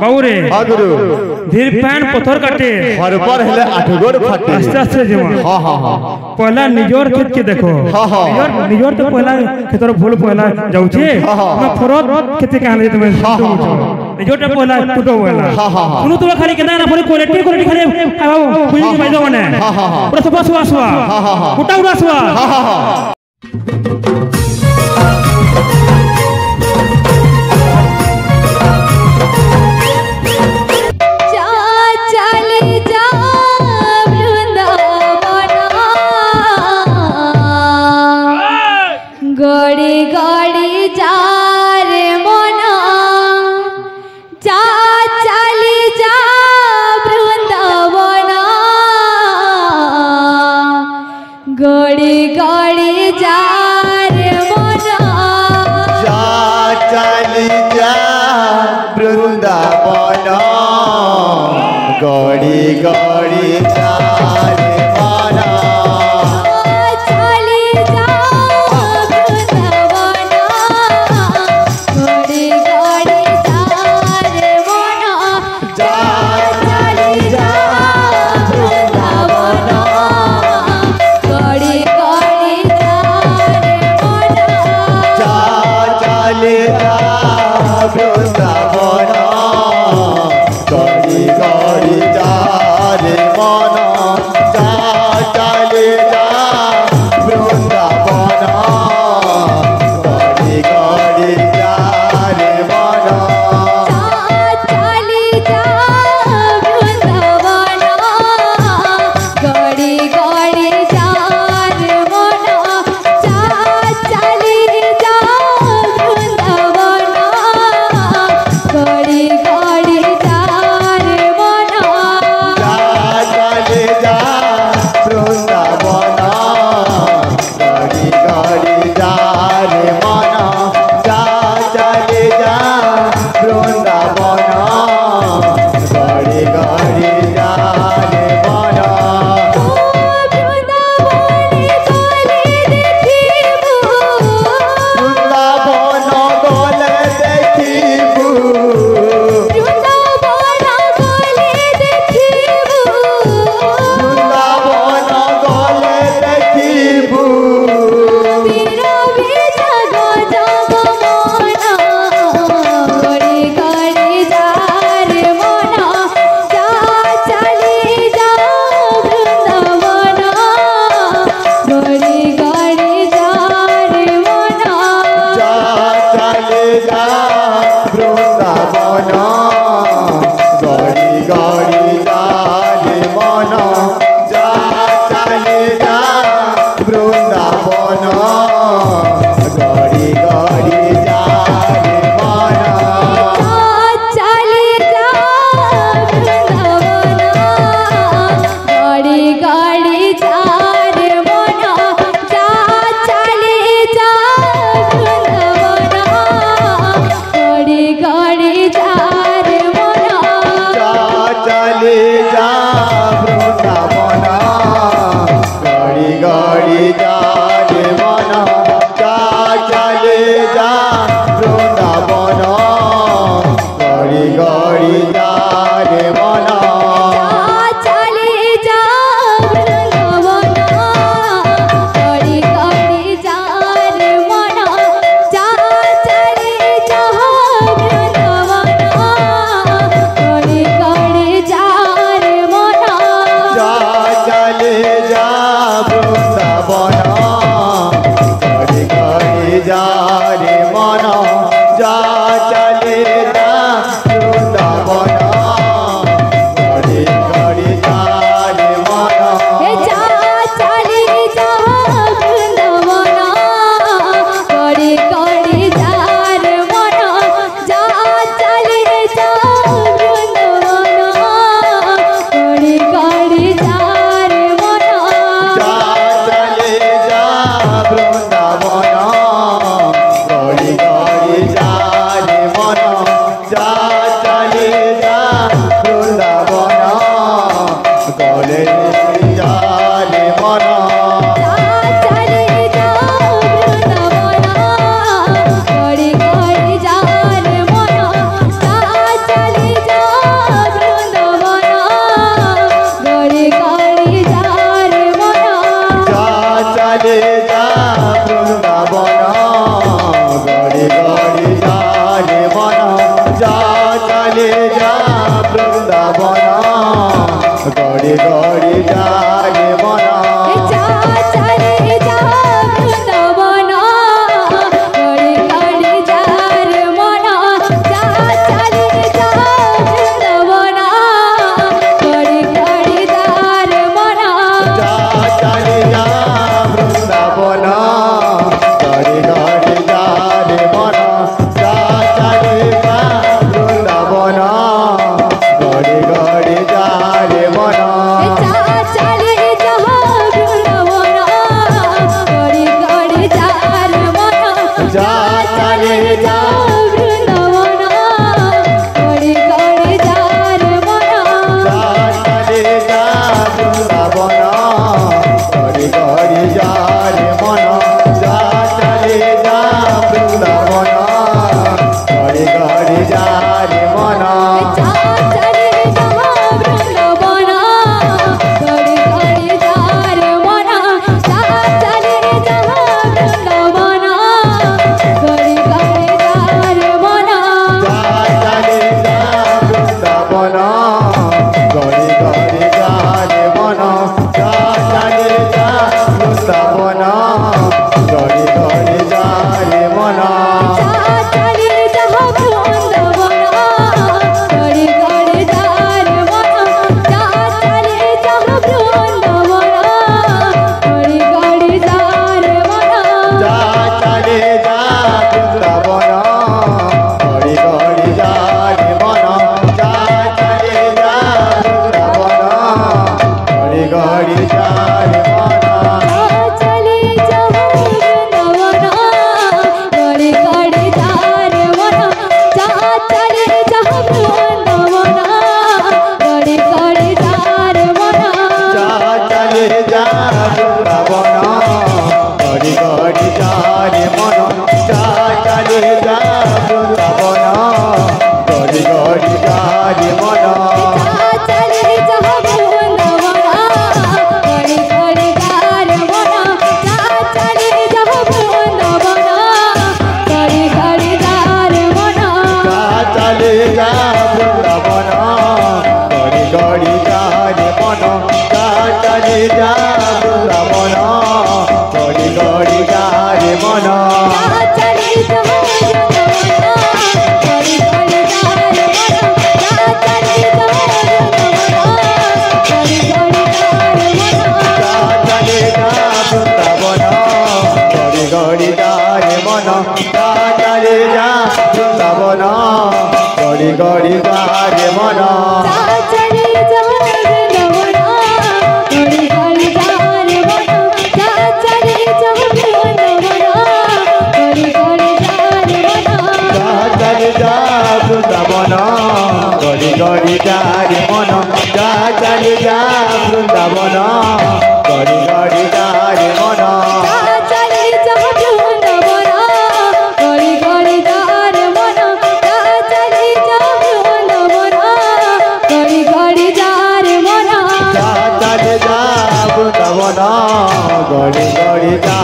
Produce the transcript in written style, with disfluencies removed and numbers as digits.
बाबू रे हां गुरु धीर पैन पत्थर काटे हर पर हेले आठगोर फाटे आस्ते आस्ते जीवा हां हां हां पहला निजोर खेत के देखो हां हां निजोर तो पहला खेतर फूल पहला जाउछे ना फरत खेते काले तुम निजोर तो पहला टूटो वाला हां हां सुनु तो खाली केना ना फरी क्वालिटी खाली बाबू कुछ के बाइदो माने हां हां हां पूरा सब सुआ हां हां हां उठा उड़ा सुआ हां हां हां गड़ी गड़ी जा रे मोना जा चली जा वृंदावना गड़ी गड़ी जा रे मोना जा चली जा वृंदावना गड़ी गड़ी जा रे मोना चले जा वृंदावन गड़ी गड़ी जा रे मन जा चले जा वृंदावन गड़ी गड़ी जा रे मन जा चले जा वृंदावन गड़ी गड़ी जा रे मन जा चले जा वृंदावन गड़ी गड़ी जा रे मन जा चले जा वृंदावन गड़ी गड़ी जा रे मन जा चले जा वृंदावन गड़ी गड़ी जा रे मन जा चले जा वृंदावन गड़ी गड़ी जा रे मन जा चले जा वृंदावन गड़ी गड़ी जा रे मन जा चले जा वृंदावन गड़ी गड़ी जा रे मन जा चले जा वृंदावन गड़ी गड़ी जा रे मन जा चले जा वृंदावन गड़ी गड़ी जा रे मन जा चले जा वृंदावन गड़ी गड़ी जा रे मन जा चले जा वृंदावन गड़ी गड़ी जा रे मन जा चले जा वृंदावन गड़ी गड़ी जा रे मन जा चले जा वृंदावन गड़ी गड़ी जा रे मन जा चले जा वृंदावन गड़ी गड़ी जा रे मन जा चले जा वृंदावन गड़ी गड़ी जा रे मन चले जा वृंदावन गड़ी गड़ी जा रे मन जा चले जा वृंदावन गड़ी गड़ी जा रे मन जा चले जा वृंदावन गड़ी गड़ी जा रे मन जा चले जा वृंदावन गड़ी गड़ी जा रे मन जा चले जा वृंदावन गड़ी गड़ी जा रे मन जा चले जा वृंदावन गड़ी गड़ी जा रे मन जा चले जा वृंदावन गड़ी गड़ी जा रे मन जा चले जा वृंदावन गड़ी गड़ी जा रे मन जा चले जा वृंदावन गड़ी गड़ी जा रे मन जा चले जा वृंदावन गड़ी गड़ी जा रे मन जा चले जा वृंदावन गड़ी गड़ी जा रे मन जा चले जा वृंदावन गड़ी गड़ी जा रे मन जा चले जा वृंदावन गड़ी गड़ी जा रे मन जा चले जा वृंदावन गड़ी गड़ी जा रे मन जा चले जा वृंदावन गड़ी गड़ी जा रे मन जा चले जा वृंदावन गड़ी गड़ी जा रे मन जा चले जा वृंदावन गड़ी गड़ी जा रे मन जा चले जा वृंदावन गड़ी गड़ी जा रे मन जा चले जा वृंदावन गड़ी गड़ी जा